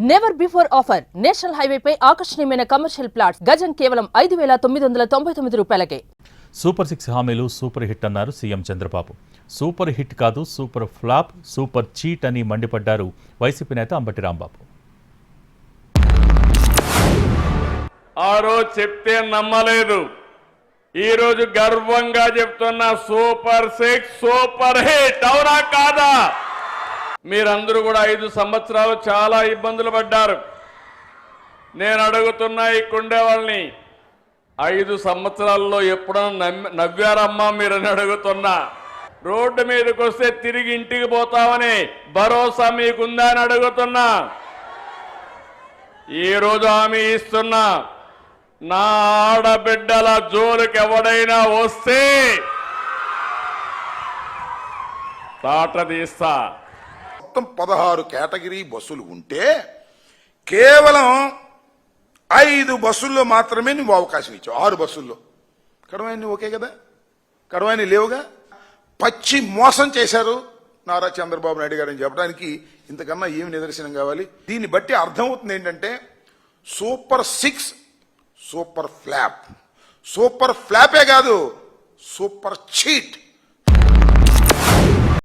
Never before offer national highway పై ఆకర్షణీయమైన commercial plots గజం కేవలం 5,999 రూపాయలకే. సూపర్ 6 హామీలు సూపర్ హిట్ అన్నారు సీఎం చంద్రబాబు. సూపర్ హిట్ కాదు, సూపర్ ఫ్లాప్, సూపర్ చీట్ అని మండిపడ్డారు వైసీపీ నేత అంబటి రాంబాబు. ఆ రోజు చెప్తే నమ్మలేదు, ఈ రోజు గర్వంగా చెప్తున్న సూపర్ 6 సూపర్ హిట్. అవునా కాదా? మీరందరూ కూడా 5 సంవత్సరాలు చాలా ఇబ్బందులు పడ్డారు. నేను అడుగుతున్నా ఇక్కడే వాళ్ళని, 5 సంవత్సరాల్లో ఎప్పుడన్నా నవ్వారమ్మా మీరని అడుగుతున్నా. రోడ్డు మీదకి వస్తే తిరిగి ఇంటికి పోతామని భరోసా మీకుందా అని అడుగుతున్నా. ఈ రోజు హామీ ఇస్తున్నా, నా ఆడబిడ్డల జోలికి ఎవడైనా వస్తే తాట తీస్తా. మొత్తం 16 కేటగిరీ బస్సులు ఉంటే కేవలం 5 బస్సుల్లో మాత్రమే నువ్వు అవకాశం ఇచ్చావు. 6 బస్సుల్లో కడవాయిని ఓకే కదా, కడవాయిని లేవుగా. పచ్చి మోసం చేశారు నారా చంద్రబాబు నాయుడు గారు అని చెప్పడానికి ఇంతకన్నా ఏమి నిదర్శనం కావాలి? దీన్ని బట్టి అర్థమవుతుంది ఏంటంటే సూపర్ 6 సూపర్ ఫ్లాప్, సూపర్ ఫ్లాపే కాదు సూపర్ చీట్.